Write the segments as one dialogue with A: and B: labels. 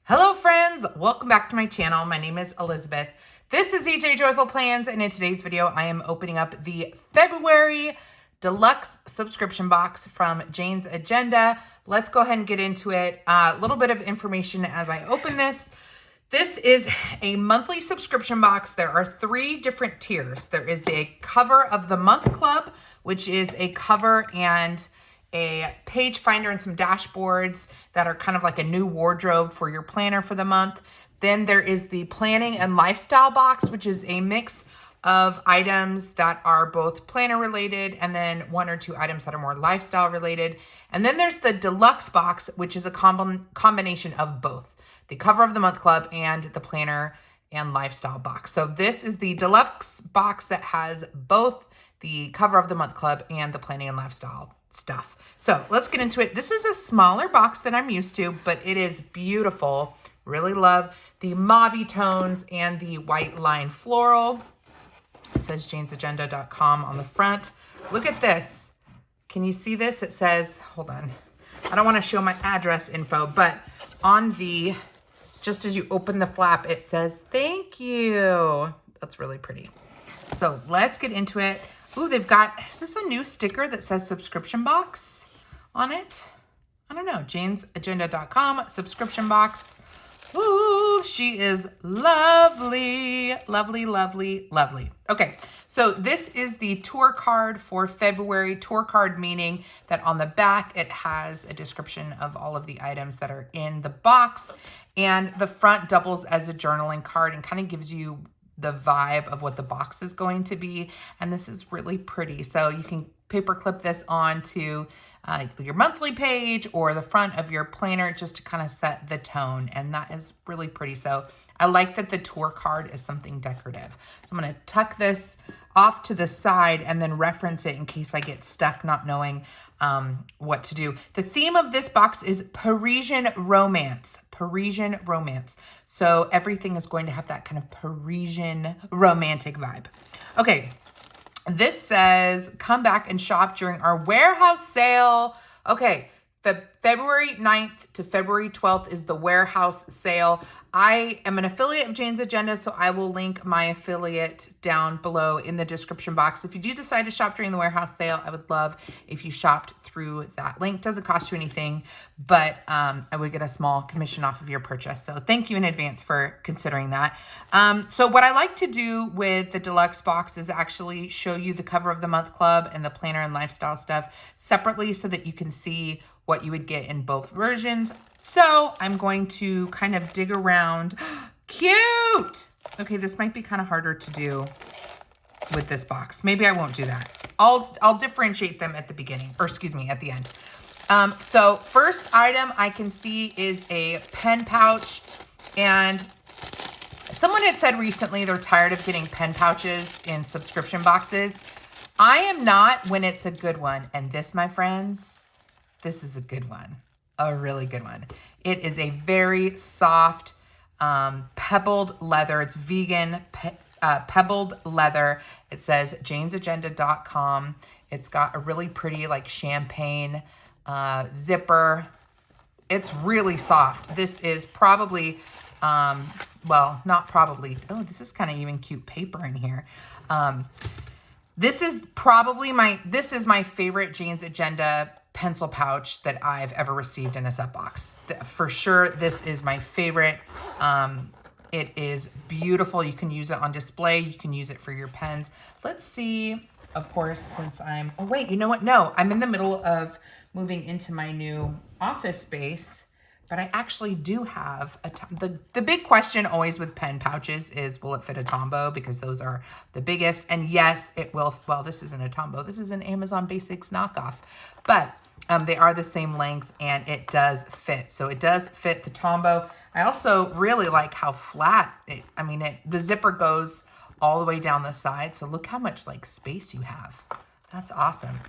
A: Hello friends, welcome back to my channel. My name is Elizabeth. This is EJ Joyful Plans, and in today's video, I am opening up the February Deluxe Subscription box from Janes Agenda. Let's go ahead and get into it. A little bit of information as I open this. This is a monthly subscription box. There are 3 different tiers. There is the Cover of the Month Club, which is a cover and a page finder and some dashboards that are kind of like a new wardrobe for your planner for the month. Then there is the Planning and Lifestyle box, which is a mix of items that are both planner related and then 1 or 2 items that are more lifestyle related. And then there's the Deluxe box, which is a combination of both the Cover of the Month Club and the Planner and Lifestyle box. So this is the Deluxe box that has both the Cover of the Month Club and the Planning and Lifestyle stuff. So let's get into it. This is a smaller box than I'm used to, but it is beautiful. Really love the mauve tones and the white line floral. It says janesagenda.com on the front. Look at this. Can you see this? It says, hold on. I don't want to show my address info, but on the, just as you open the flap, it says, thank you. That's really pretty. So let's get into it. Ooh, they've got, is this a new sticker that says subscription box on it? I don't know, janesagenda.com, subscription box. Ooh, she is lovely, lovely, lovely, lovely. Okay, so this is the tour card for February. Tour card meaning that on the back, it has a description of all of the items that are in the box. And the front doubles as a journaling card and kind of gives you the vibe of what the box is going to be. And this is really pretty. So you can paper clip this onto your monthly page or the front of your planner just to kind of set the tone. And that is really pretty. So I like that the tour card is something decorative. So I'm going to tuck this off to the side and then reference it in case I get stuck not knowing what to do. The theme of this box is Parisian romance. Parisian romance. So everything is going to have that kind of Parisian romantic vibe. Okay, this says, come back and shop during our warehouse sale. Okay, February 9th to February 12th is the warehouse sale. I am an affiliate of Janes Agenda, so I will link my affiliate down below in the description box. If you do decide to shop during the warehouse sale, I would love if you shopped through that link. Doesn't cost you anything, but I would get a small commission off of your purchase. So thank you in advance for considering that. So what I like to do with the deluxe box is actually show you the Cover of the Month Club and the Planner and Lifestyle stuff separately so that you can see what you would get in both versions. So I'm going to kind of dig around. Cute! Okay, this might be kind of harder to do with this box. Maybe I won't do that. I'll differentiate them at the beginning, or excuse me, at the end. So first item I can see is a pen pouch. And someone had said recently they're tired of getting pen pouches in subscription boxes. I am not when it's a good one. And this, my friends, this is a good one. A really good one. It is a very soft, pebbled leather. It's vegan pebbled leather. It says janesagenda.com. It's got a really pretty like champagne zipper. It's really soft. This is probably, well, not probably. Oh, this is kind of even cute paper in here. This is probably this is my favorite Janes Agenda pencil pouch that I've ever received in a sub box. For sure, this is my favorite. It is beautiful. You can use it on display. You can use it for your pens. Let's see, of course, since oh wait, you know what? No, I'm in the middle of moving into my new office space, but I actually do have the big question always with pen pouches is, will it fit a Tombow? Because those are the biggest. And yes, it will. Well, this isn't a Tombow. This is an Amazon Basics knockoff, but they are the same length and it does fit. So it does fit the Tombow. I also really like how flat the zipper goes all the way down the side. So look how much like space you have. That's awesome.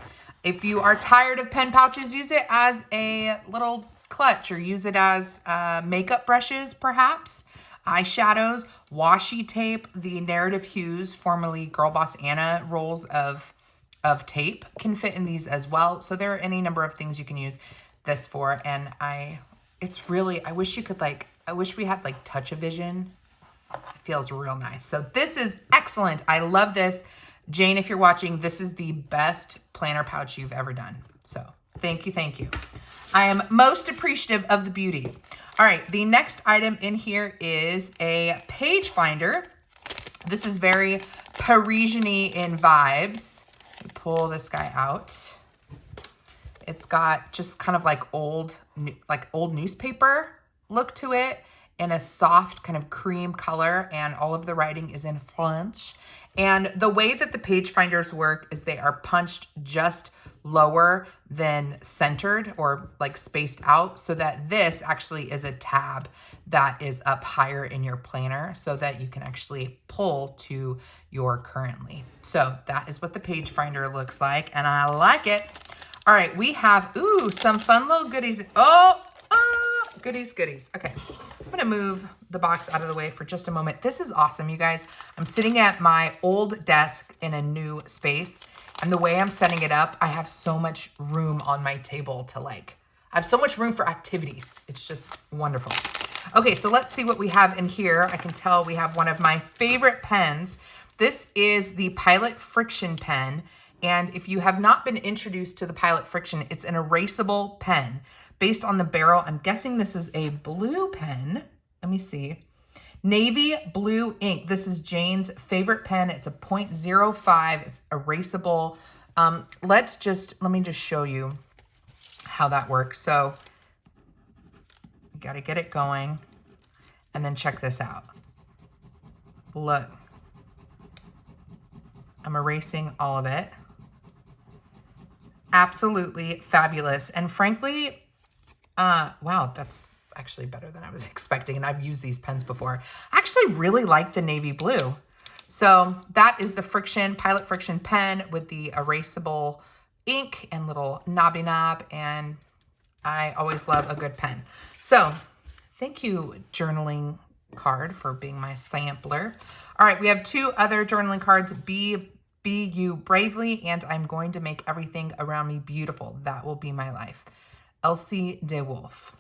A: If you are tired of pen pouches, use it as a little clutch or use it as makeup brushes, perhaps. Eyeshadows, washi tape, the Narrative Hues, formerly Girl Boss Anna rolls of tape can fit in these as well. So there are any number of things you can use this for. And It's really, I wish we had like touch-a-vision. It feels real nice. So this is excellent. I love this. Jane, if you're watching, this is the best planner pouch you've ever done. So thank you, thank you. I am most appreciative of the beauty. All right, the next item in here is a page finder. This is very Parisian-y in vibes. Let me pull this guy out. It's got just kind of like old newspaper look to it in a soft kind of cream color, and all of the writing is in French. And the way that the page finders work is they are punched just lower than centered or like spaced out, so that this actually is a tab that is up higher in your planner so that you can actually pull to your currently. So that is what the page finder looks like, and I like it. All right, we have, ooh, some fun little goodies. Goodies. Okay, I'm gonna move the box out of the way for just a moment. This is awesome, you guys. I'm sitting at my old desk in a new space, and the way I'm setting it up, I have so much room on my table to I have so much room for activities. It's just wonderful. Okay, so let's see what we have in here. I can tell we have one of my favorite pens. This is the Pilot Friction pen. And if you have not been introduced to the Pilot Friction, it's an erasable pen based on the barrel. I'm guessing this is a blue pen. Let me see. Navy blue ink. This is Jane's favorite pen. It's a 0.05. It's erasable. Let me just show you how that works. So you got to get it going, and then check this out. Look, I'm erasing all of it. Absolutely fabulous. And frankly, wow, that's actually better than I was expecting. And I've used these pens before. I actually really like the navy blue. So that is the Pilot Friction pen with the erasable ink and little knobby knob. And I always love a good pen. So thank you, journaling card, for being my sampler. All right, we have two other journaling cards. Be you bravely, and I'm going to make everything around me beautiful. That will be my life. Elsie DeWolf.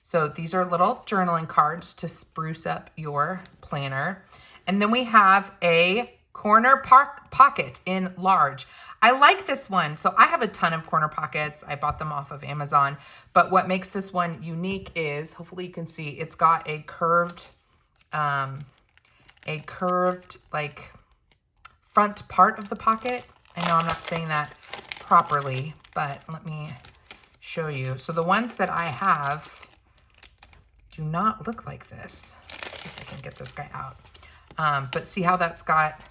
A: So these are little journaling cards to spruce up your planner. And then we have a corner pocket in large. I like this one. So I have a ton of corner pockets. I bought them off of Amazon. But what makes this one unique is, hopefully you can see, it's got a curved like front part of the pocket. I know I'm not saying that properly, but let me show you. So the ones that I have do not look like this. Let's see if I can get this guy out. But see how that's got,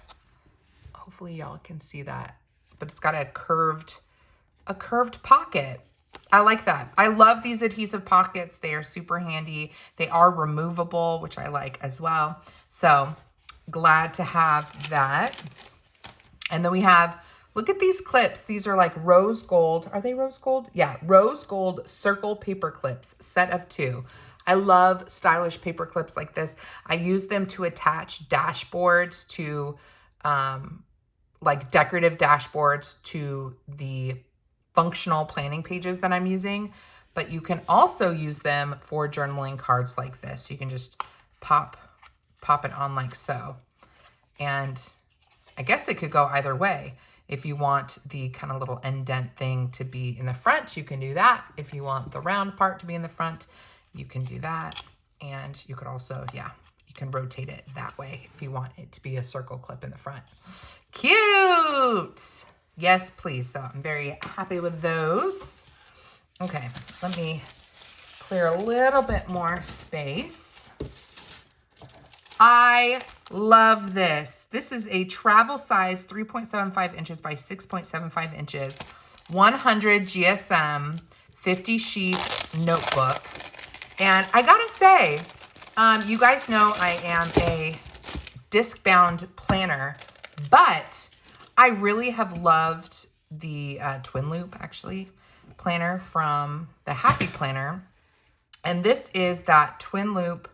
A: hopefully y'all can see that, but it's got a curved pocket. I like that. I love these adhesive pockets. They are super handy. They are removable, which I like as well. So glad to have that. And then we have, look at these clips. These are like rose gold. Are they rose gold? Yeah, rose gold circle paper clips, set of 2. I love stylish paper clips like this. I use them to attach dashboards to, like decorative dashboards to the functional planning pages that I'm using. But you can also use them for journaling cards like this. You can just pop it on like so. And I guess it could go either way. If you want the kind of little indent thing to be in the front, you can do that. If you want the round part to be in the front, you can do that. And you could also, yeah, you can rotate it that way if you want it to be a circle clip in the front. Cute! Yes, please. So I'm very happy with those. Okay, let me clear a little bit more space. I love this. This is a travel size 3.75 inches by 6.75 inches, 100 GSM, 50 sheet notebook. And I gotta say, you guys know I am a disc-bound planner, but I really have loved the twin loop, actually, planner from the Happy Planner. And this is that twin loop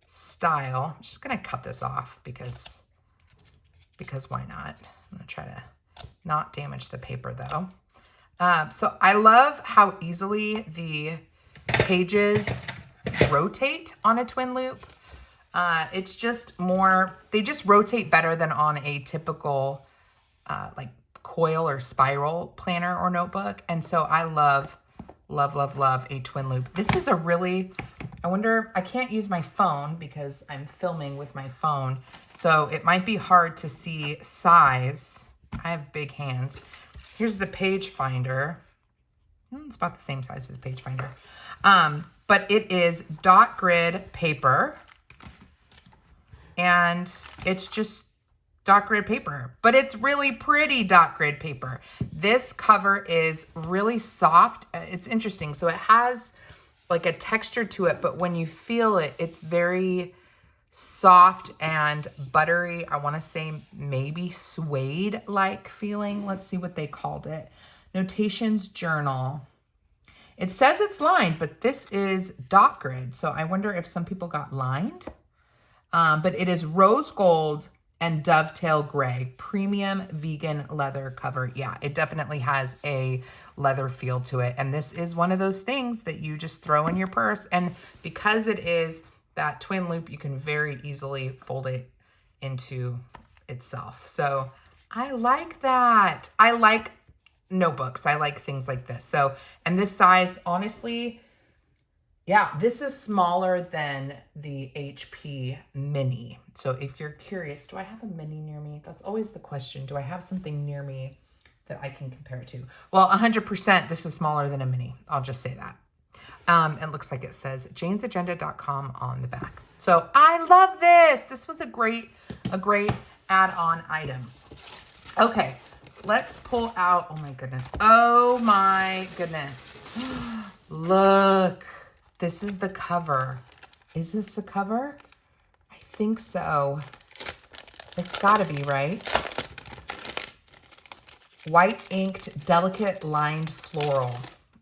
A: style. I'm just gonna cut this off because why not? I'm gonna try to not damage the paper though. So I love how easily the pages rotate on a twin loop. It's just more, they just rotate better than on a typical like coil or spiral planner or notebook. And so I love a twin loop. This is a really, I wonder, I can't use my phone because I'm filming with my phone. So it might be hard to see size. I have big hands. Here's the page finder. It's about the same size as page finder. But it is dot grid paper. And it's just dot grid paper, but it's really pretty dot grid paper. This cover is really soft. It's interesting. So it has like a texture to it, but when you feel it, it's very soft and buttery. I want to say maybe suede-like feeling. Let's see what they called it. Notations Journal. It says it's lined, but this is dot grid. So I wonder if some people got lined. But it is rose gold and dovetail gray, premium vegan leather cover. Yeah, it definitely has a leather feel to it. And this is one of those things that you just throw in your purse. And because it is that twin loop, you can very easily fold it into itself. So I like that. I like notebooks. I like things like this. So, and this size, honestly, yeah, this is smaller than the HP Mini. So if you're curious, do I have a Mini near me? That's always the question. Do I have something near me that I can compare it to? Well, 100% this is smaller than a Mini. I'll just say that. It looks like it says janesagenda.com on the back. So I love this. This was a great add-on item. Okay, let's pull out, oh my goodness. Oh my goodness. Look. This is the cover. Is this the cover? I think so. It's gotta be, right? White inked, delicate lined floral.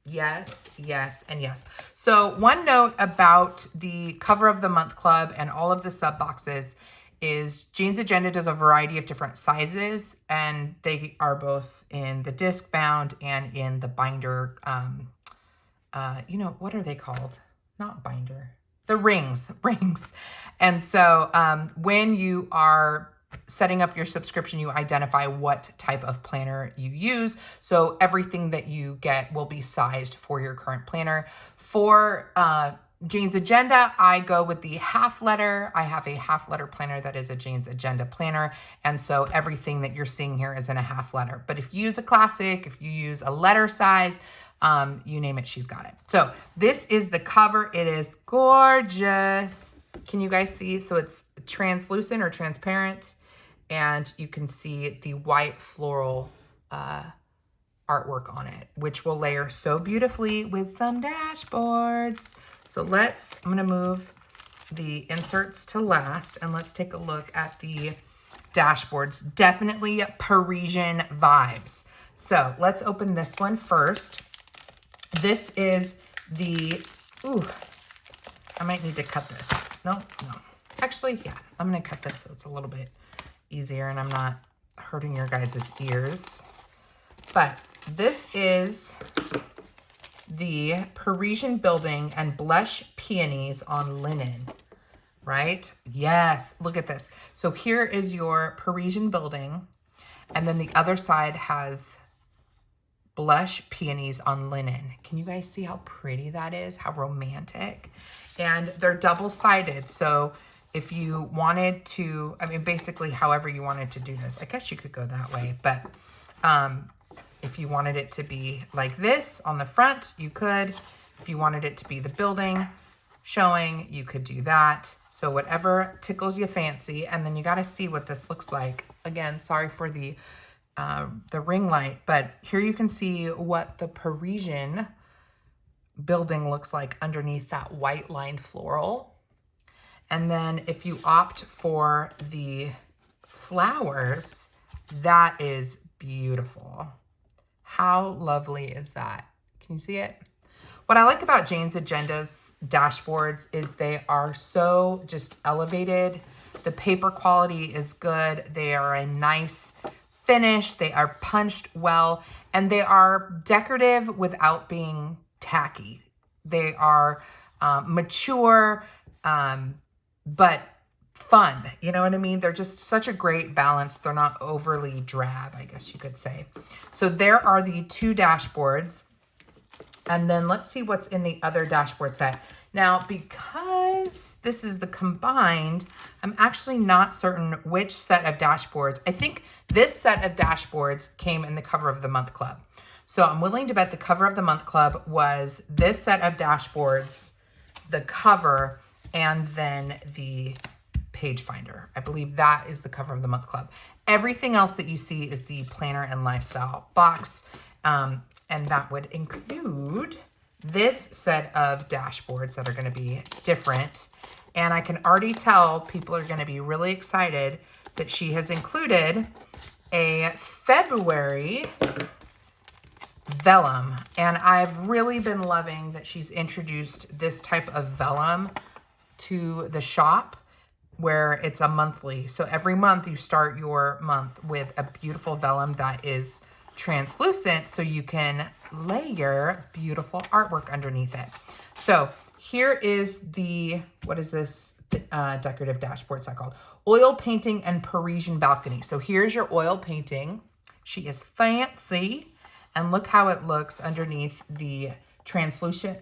A: Yes, yes, and yes. So one note about the cover of the month club and all of the sub boxes is Jane's Agenda does a variety of different sizes, and they are both in the disc bound and in the binder, you know, what are they called? Not binder, the rings. And so when you are setting up your subscription, you identify what type of planner you use. So everything that you get will be sized for your current planner. For Jane's Agenda, I go with the half letter. I have a half letter planner that is a Jane's Agenda planner. And so everything that you're seeing here is in a half letter. But if you use a classic, if you use a letter size, you name it, she's got it. So this is the cover. It is gorgeous. Can you guys see? So it's translucent or transparent, and you can see the white floral artwork on it, which will layer so beautifully with some dashboards. So I'm gonna move the inserts to last, and let's take a look at the dashboards. Definitely Parisian vibes. So let's open this one first. This is the, ooh, I might need to cut this. No. Actually, yeah, I'm gonna cut this so it's a little bit easier and I'm not hurting your guys' ears. But this is the Parisian Building and Blush Peonies on Linen, right? Yes, look at this. So here is your Parisian Building, and then the other side has Blush Peonies on Linen. Can you guys see how pretty that is? How romantic. And they're double-sided. So if you wanted to, I mean, basically however you wanted to do this, I guess you could go that way. But if you wanted it to be like this on the front, you could. If you wanted it to be the building showing, you could do that. So whatever tickles your fancy. And then you got to see what this looks like. Again, sorry for the ring light, but here you can see what the Parisian building looks like underneath that white lined floral. And then if you opt for the flowers, that is beautiful. How lovely is that? Can you see it? What I like about Jane's Agenda's dashboards is they are so just elevated. The paper quality is good. They are a nice finish. They are punched well, and they are decorative without being tacky. They are mature, but fun. You know what I mean? They're just such a great balance. They're not overly drab, I guess you could say. So there are the 2 dashboards. And then let's see what's in the other dashboard set. Now, because this is the combined, I'm actually not certain which set of dashboards. I think this set of dashboards came in the cover of the month club. So I'm willing to bet the cover of the month club was this set of dashboards, the cover, and then the page finder. I believe that is the cover of the month club. Everything else that you see is the planner and lifestyle box. And that would include this set of dashboards that are going to be different. And I can already tell people are going to be really excited that she has included a February vellum. And I've really been loving that she's introduced this type of vellum to the shop where it's a monthly. So every month you start your month with a beautiful vellum that is translucent so you can layer beautiful artwork underneath it. So here is the, what is this decorative dashboard set called? Oil painting and Parisian balcony. So here's your oil painting. She is fancy. And look how it looks underneath the translucent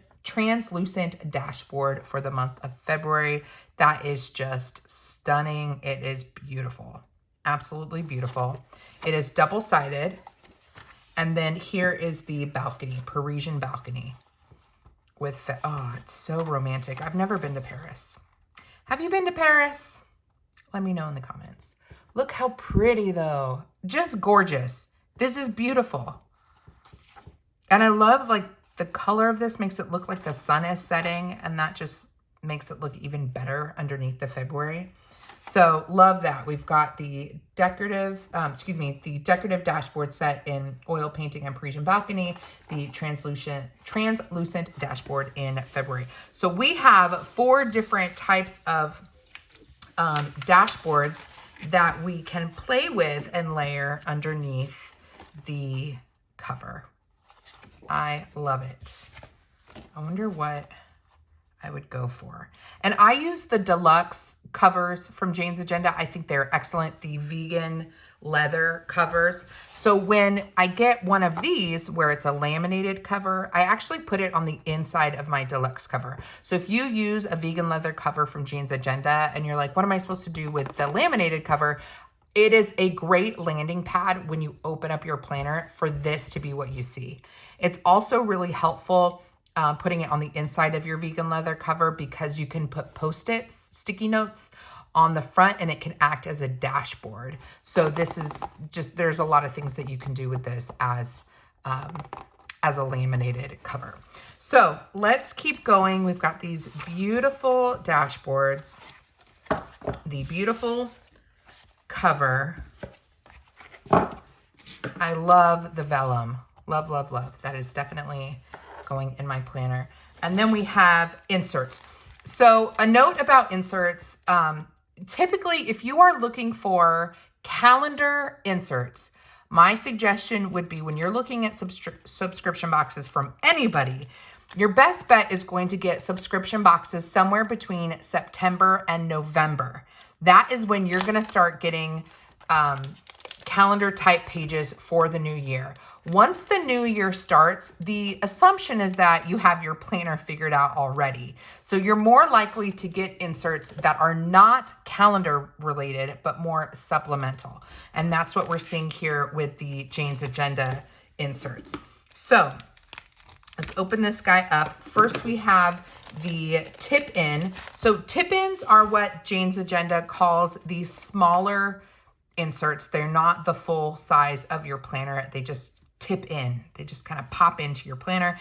A: dashboard for the month of February. That is just stunning. It is beautiful. Absolutely beautiful. It is double-sided. And then here is the balcony, Parisian balcony. With, oh, it's so romantic. I've never been to Paris. Have you been to Paris? Let me know in the comments. Look how pretty though. Just gorgeous. This is beautiful. And I love like the color of this makes it look like the sun is setting, and that just makes it look even better underneath the February. So love that. We've got the decorative, the decorative dashboard set in oil painting and Parisian balcony, the translucent dashboard in February. So we have 4 different types of dashboards that we can play with and layer underneath the cover. I love it. I wonder what I would go for. And I use the deluxe covers from Janes Agenda. I think they're excellent. The vegan leather covers. So when I get one of these where it's a laminated cover, I actually put it on the inside of my deluxe cover. So if you use a vegan leather cover from Janes Agenda and you're like, what am I supposed to do with the laminated cover? It is a great landing pad when you open up your planner for this to be what you see. It's also really helpful putting it on the inside of your vegan leather cover because you can put Post-its, sticky notes on the front, and it can act as a dashboard. So this is just, there's a lot of things that you can do with this as a laminated cover. So let's keep going. We've got these beautiful dashboards, the beautiful cover. I love the vellum. Love, love, love. That is definitely going in my planner. And then we have inserts. So a note about inserts, typically if you are looking for calendar inserts, my suggestion would be when you're looking at subscription boxes from anybody, your best bet is going to get subscription boxes somewhere between September and November. That is when you're going to start getting calendar type pages for the new year. Once the new year starts, the assumption is that you have your planner figured out already. So you're more likely to get inserts that are not calendar related, but more supplemental. And that's what we're seeing here with the Janes Agenda inserts. So let's open this guy up. First, we have the tip-in. So tip-ins are what Janes Agenda calls the smaller inserts. They're not the full size of your planner. They just tip in. They just kind of pop into your planner.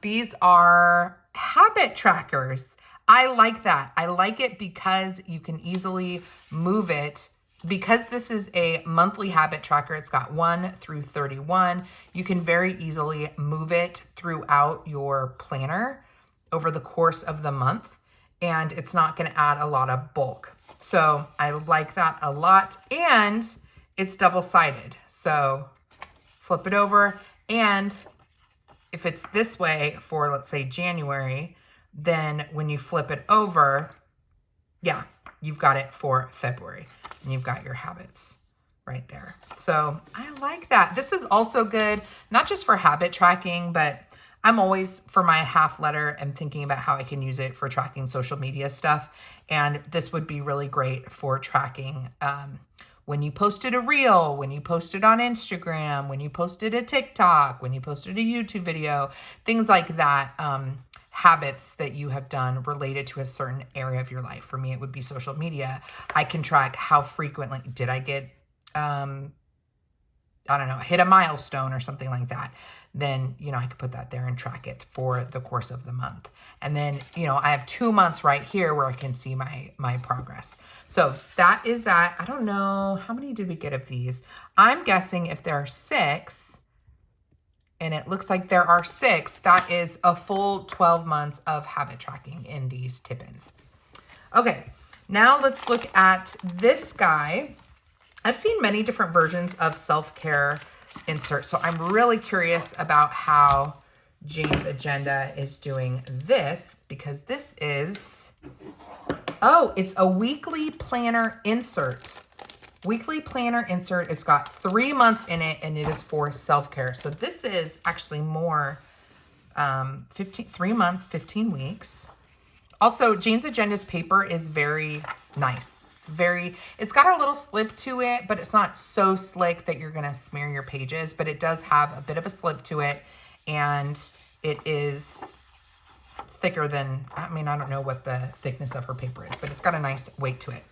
A: These are habit trackers. I like that. I like it because you can easily move it. Because this is a monthly habit tracker, it's got 1 through 31. You can very easily move it throughout your planner over the course of the month, and it's not going to add a lot of bulk. So I like that a lot, and it's double-sided. So flip it over, and if it's this way for, let's say, January, then when you flip it over, yeah, you've got it for February, and you've got your habits right there. So I like that. This is also good, not just for habit tracking, but I'm always, for my half letter, I'm thinking about how I can use it for tracking social media stuff. And this would be really great for tracking when you posted a reel, when you posted on Instagram, when you posted a TikTok, when you posted a YouTube video, things like that. Habits that you have done related to a certain area of your life. For me, it would be social media. I can track how frequently did I get, I don't know, hit a milestone or something like that. Then, you know, I could put that there and track it for the course of the month. And then, you know, I have 2 months right here where I can see my progress. So that is that. I don't know, how many did we get of these? I'm guessing if there are 6, and it looks like there are 6, that is a full 12 months of habit tracking in these tip-ins. Okay, now let's look at this guy. I've seen many different versions of self-care inserts, so I'm really curious about how Jane's Agenda is doing this, because this is, oh, it's a weekly planner insert. Weekly planner insert. It's got 3 months in it, and it is for self-care. So this is actually more 3 months, 15 weeks. Also, Jane's Agenda's paper is very nice. It's got a little slip to it, but it's not so slick that you're gonna smear your pages, but it does have a bit of a slip to it, and it is thicker than, I mean, I don't know what the thickness of her paper is, but it's got a nice weight to it.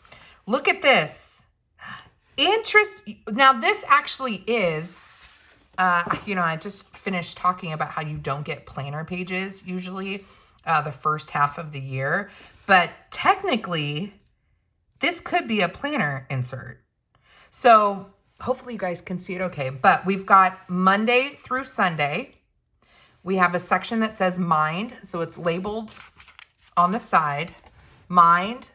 A: Look at this. Now this actually is, you know, I just finished talking about how you don't get planner pages usually the first half of the year, but technically this could be a planner insert. So hopefully you guys can see it okay, but we've got Monday through Sunday. We have a section that says mind, so it's labeled on the side, mind,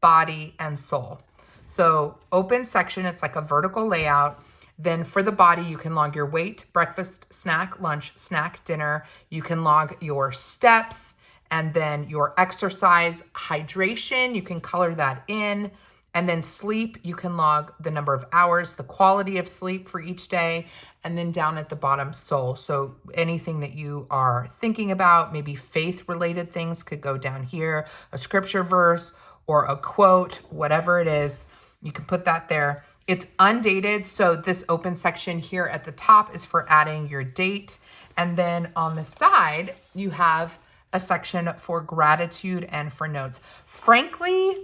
A: body, and soul. So open section, it's like a vertical layout. Then for the body, you can log your weight, breakfast, snack, lunch, snack, dinner. You can log your steps and then your exercise, hydration. You can color that in. And then sleep, you can log the number of hours, the quality of sleep for each day. And then down at the bottom, soul. So anything that you are thinking about, maybe faith-related things could go down here, a scripture verse or a quote, whatever it is. You can put that there. It's undated, so this open section here at the top is for adding your date. And then on the side, you have a section for gratitude and for notes. Frankly,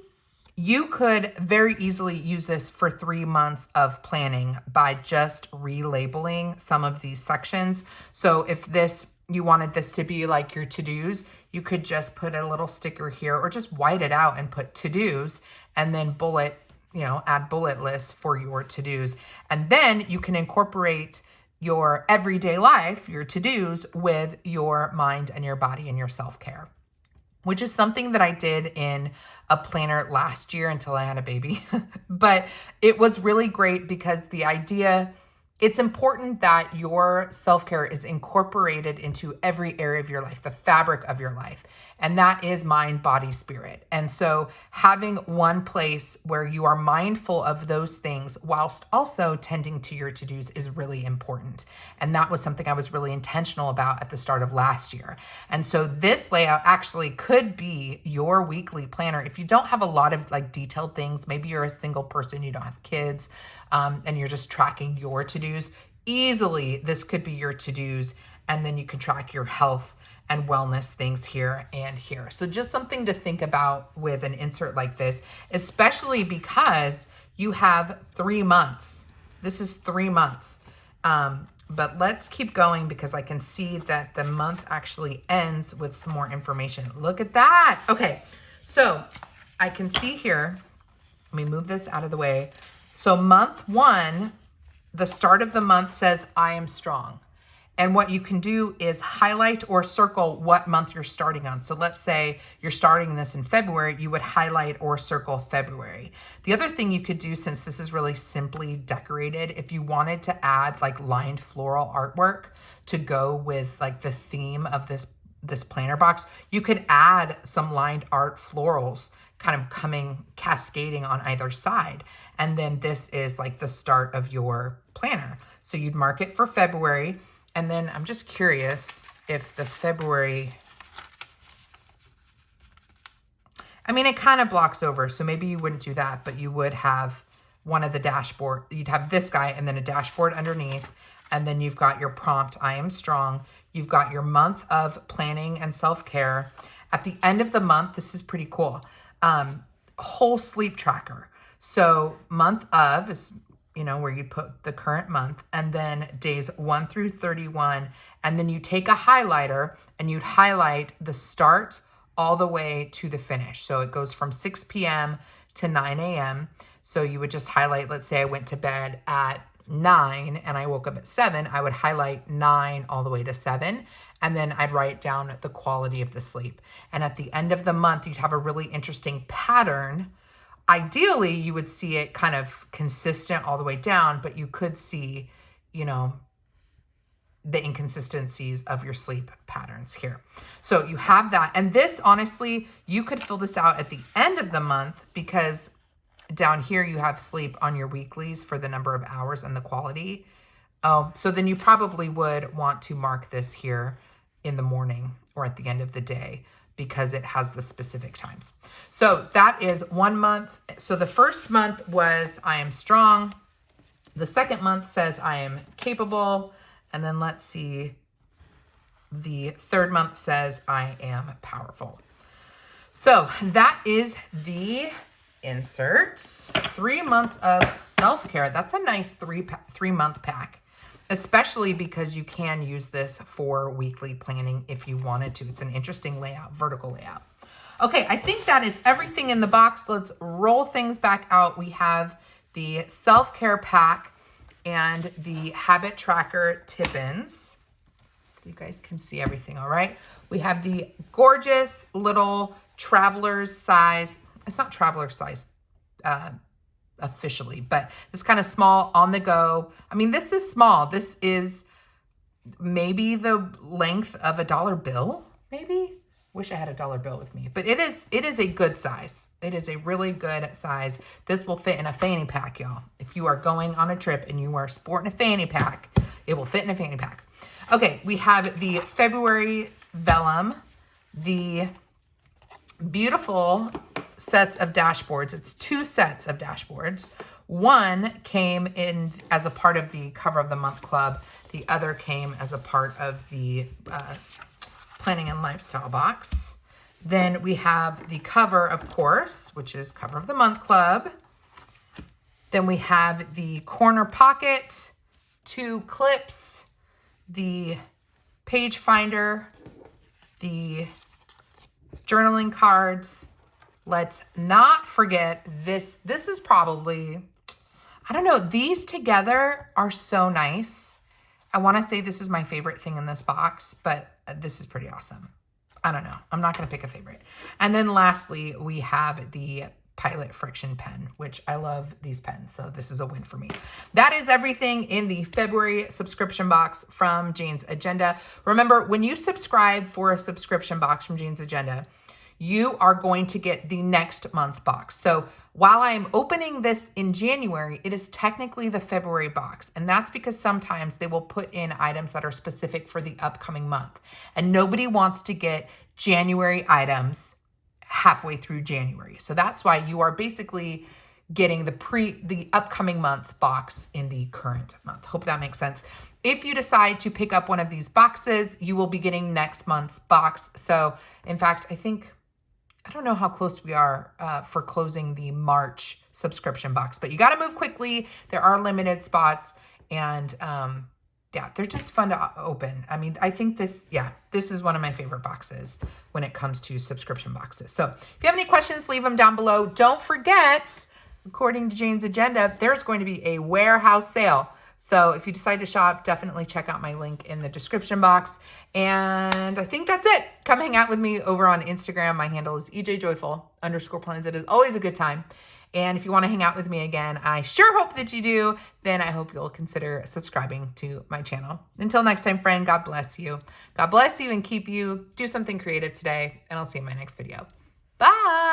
A: you could very easily use this for 3 months of planning by just relabeling some of these sections. So if you wanted this to be like your to-dos, you could just put a little sticker here or just white it out and put to-dos and then add bullet lists for your to-dos. And then you can incorporate your everyday life, your to-dos, with your mind and your body and your self-care, which is something that I did in a planner last year until I had a baby. But it was really great because it's important that your self-care is incorporated into every area of your life, the fabric of your life. And that is mind, body, spirit. And so having one place where you are mindful of those things whilst also tending to your to-dos is really important. And that was something I was really intentional about at the start of last year. And so this layout actually could be your weekly planner. If you don't have a lot of detailed things, maybe you're a single person, you don't have kids, and you're just tracking your to-dos, easily this could be your to-dos. And then you can track your health and wellness things here and here. So just something to think about with an insert like this, especially because you have 3 months. This is 3 months. But let's keep going because I can see that the month actually ends with some more information. Look at that. Okay, so I can see here, let me move this out of the way. So month 1, the start of the month says, I am strong. And what you can do is highlight or circle what month you're starting on. So let's say you're starting this in February, you would highlight or circle February. The other thing you could do, since this is really simply decorated, if you wanted to add lined floral artwork to go with the theme of this this planner box, you could add some lined art florals kind of cascading on either side. And then this is like the start of your planner. So you'd mark it for February. And then I'm just curious if the February, I mean, it kind of blocks over. So maybe you wouldn't do that, but you would have one of the dashboard. You'd have this guy and then a dashboard underneath. And then you've got your prompt, I am strong. You've got your month of planning and self-care. At the end of the month, this is pretty cool. Whole sleep tracker. So month of is, you know, where you put the current month, and then days 1 through 31. And then you take a highlighter and you'd highlight the start all the way to the finish. So it goes from 6 p.m. to 9 a.m. So you would just highlight, let's say I went to bed at 9 and I woke up at 7, I would highlight 9 all the way to 7. And then I'd write down the quality of the sleep. And at the end of the month, you'd have a really interesting pattern. Ideally, you would see it kind of consistent all the way down, but you could see, you know, the inconsistencies of your sleep patterns here. So you have that. And this, honestly, you could fill this out at the end of the month, because down here you have sleep on your weeklies for the number of hours and the quality. So then you probably would want to mark this here in the morning or at the end of the day, because it has the specific times. So that is 1 month. So the first month was I am strong. The second month says I am capable. And then let's see, the third month says I am powerful. So that is the inserts. 3 months of self-care. That's a nice three-month pack, especially because you can use this for weekly planning if you wanted to. It's an interesting layout, vertical layout. Okay, I think that is everything in the box. Let's roll things back out. We have the self-care pack and the habit tracker tip-ins. You guys can see everything, all right? We have the gorgeous little traveler's size. It's not traveler size officially, but it's kind of small on the go. I mean, this is small. This is maybe the length of a dollar bill, maybe. Wish I had a dollar bill with me, but it is a good size. It is a really good size. This will fit in a fanny pack, y'all. If you are going on a trip and you are sporting a fanny pack, it will fit in a fanny pack. Okay, we have the February vellum, the beautiful sets of dashboards. It's 2 sets of dashboards. One came in as a part of the cover of the month club. The other came as a part of the planning and lifestyle box. Then we have the cover, of course, which is cover of the month club. Then we have the corner pocket, 2 clips, the page finder, the journaling cards. Let's not forget this. This is probably, I don't know, these together are so nice. I want to say this is my favorite thing in this box, but this is pretty awesome. I don't know. I'm not going to pick a favorite. And then lastly, we have the Pilot Friction pen, which I love these pens. So this is a win for me. That is everything in the February subscription box from Janes Agenda. Remember, when you subscribe for a subscription box from Janes Agenda, you are going to get the next month's box. So while I am opening this in January, it is technically the February box. And that's because sometimes they will put in items that are specific for the upcoming month. And nobody wants to get January items halfway through January. So that's why you are basically getting the upcoming month's box in the current month. Hope that makes sense. If you decide to pick up one of these boxes, you will be getting next month's box. So in fact, I don't know how close we are for closing the March subscription box, but you got to move quickly. There are limited spots, and yeah, they're just fun to open. I mean, I think this is one of my favorite boxes when it comes to subscription boxes. So if you have any questions, leave them down below. Don't forget, according to Jane's Agenda, there's going to be a warehouse sale. So if you decide to shop, definitely check out my link in the description box. And I think that's it. Come hang out with me over on Instagram. My handle is ejjoyful_plans. It is always a good time. And if you want to hang out with me again, I sure hope that you do. Then I hope you'll consider subscribing to my channel. Until next time, friend, God bless you. God bless you and keep you. Do something creative today, and I'll see you in my next video. Bye.